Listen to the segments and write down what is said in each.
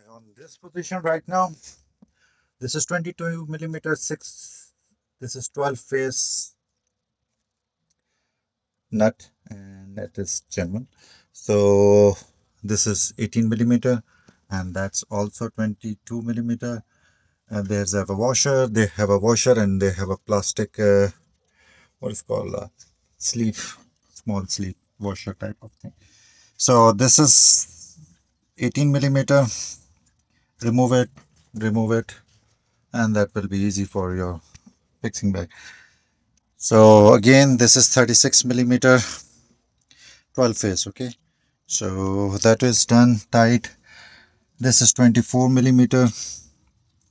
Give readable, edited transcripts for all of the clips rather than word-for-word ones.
on this position right now. This is 22 millimeter 6. This is 12 phase nut, and that is German. So this is 18 millimeter, and that's also 22 millimeter. And there's a washer. They have a washer, and they have a plastic what is called a sleeve, small sleeve washer type of thing. So this is 18 millimeter. Remove it, remove it, and that will be easy for your fixing bag. So again, this is 36 millimeter 12 phase. Okay, so that is done tight. This is 24 millimeter,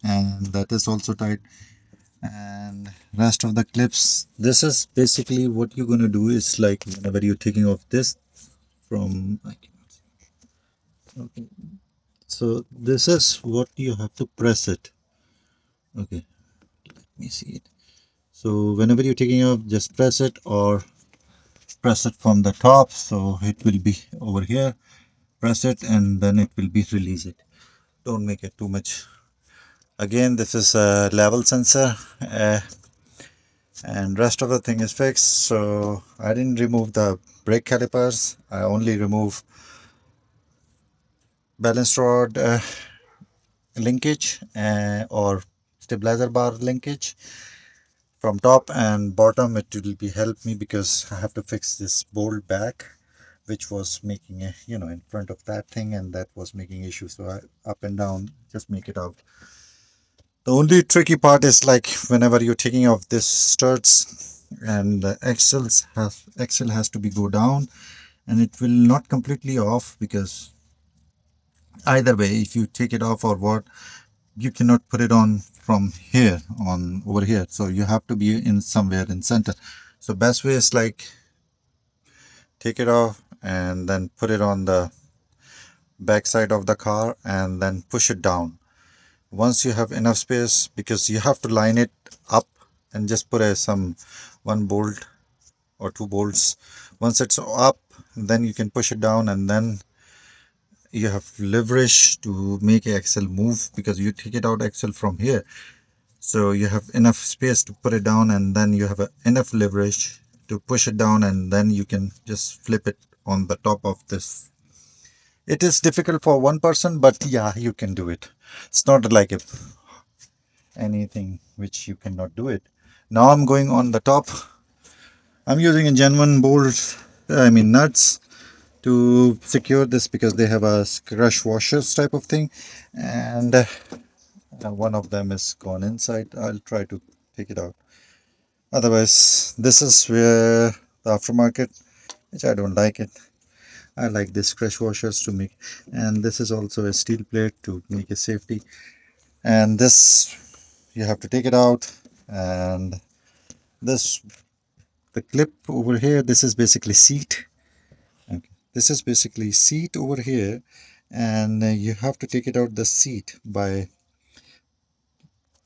and that is also tight. And rest of the clips, this is basically what you're going to do is like whenever you're taking off this from, okay, so this is what you have to press it. Okay, let me see it. So whenever you're taking off, just press it or press it from the top, so it will be over here. Press it and then it will be release it. Don't make it too much. Again, this is a level sensor, and rest of the thing is fixed. So I didn't remove the brake calipers. I only remove balance rod linkage or stabilizer bar linkage from top and bottom. It will be help me because I have to fix this bolt back, which was making a in front of that thing, and that was making issues. So I up and down just make it out. The only tricky part is like whenever you're taking off this struts, and the axle has to be go down, and it will not completely off because either way, if you take it off or what, you cannot put it on from here on over here. So you have to be in somewhere in center. So best way is like take it off and then put it on the back side of the car and then push it down. Once you have enough space, because you have to line it up and just put some one bolt or two bolts. Once it's up, then you can push it down, and then you have leverage to make a axle move because you take it out axle from here. So you have enough space to put it down, and then you have enough leverage to push it down, and then you can just flip it on the top of this. It is difficult for one person, but yeah, you can do it. It's not like anything which you cannot do it. Now I'm going on the top. I'm using a genuine bolt, nuts to secure this because they have a crush washers type of thing, and one of them is gone inside. I'll try to take it out. Otherwise, this is where the aftermarket, which I don't like it. I like this crush washers to make, and this is also a steel plate to make a safety. And this, you have to take it out, and this, the clip over here, this is basically seat. Okay. This is basically seat over here, and you have to take it out the seat by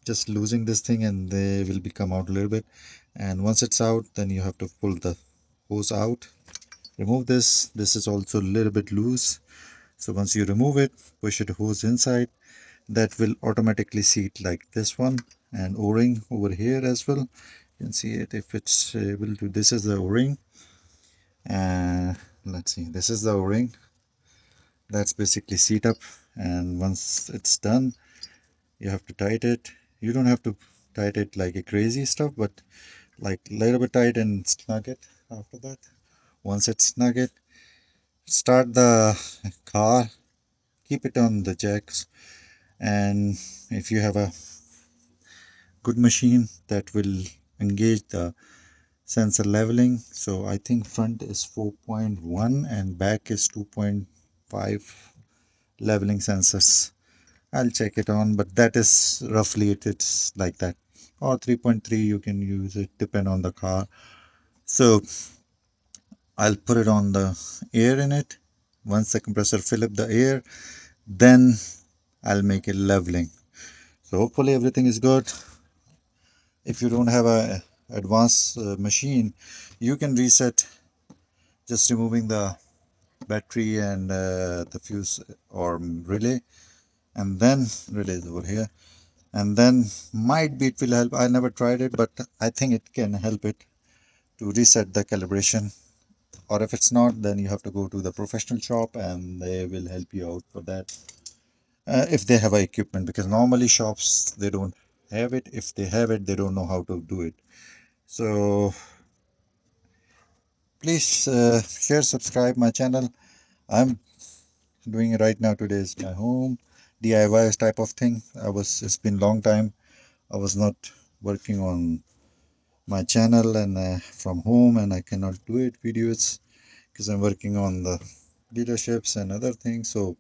just losing this thing, and they will become out a little bit. And once it's out, then you have to pull the hose out. Remove this. This is also a little bit loose. So once you remove it, push it hose inside. That will automatically seat like this one, and O-ring over here as well. You can see it if it's able to. This is the O-ring. Let's see. This is the O-ring. That's basically seat up, and once it's done, you have to tighten it. You don't have to tighten it like a crazy stuff, but like a little bit tight and snug it after that. Once it's snug it, start the car, keep it on the jacks, and if you have a good machine that will engage the sensor leveling, so I think front is 4.1 and back is 2.5 leveling sensors. I'll check it on, but that is roughly it's like that, or 3.3 you can use it, depend on the car. So I'll put it on the air in it. Once the compressor fill up the air, then I'll make it leveling. So hopefully everything is good. If you don't have a advanced machine, you can reset just removing the battery and the fuse or relay, and then release over here, and then might be it will help. I never tried it, but I think it can help it to reset the calibration. Or if it's not, then you have to go to the professional shop and they will help you out for that. If they have a equipment, because normally shops they don't have it. If they have it, they don't know how to do it. So please share, subscribe my channel. I'm doing it right now. Today is my home DIY type of thing. It's been long time. I was not working on my channel and from home, and I cannot do it videos because I'm working on the leaderships and other things. So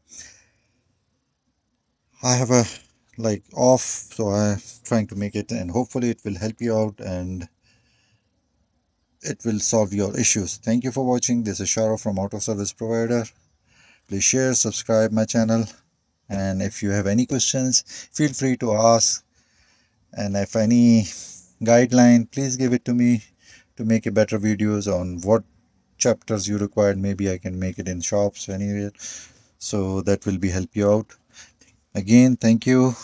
I have a like off, so I'm trying to make it, and hopefully it will help you out and it will solve your issues. Thank you for watching. This is Sharo from Auto Service Provider. Please share, subscribe my channel, and if you have any questions, feel free to ask. And if any guideline, please give it to me to make a better videos on what chapters you required. Maybe I can make it in shops anywhere, so that will be help you out. Again, thank you.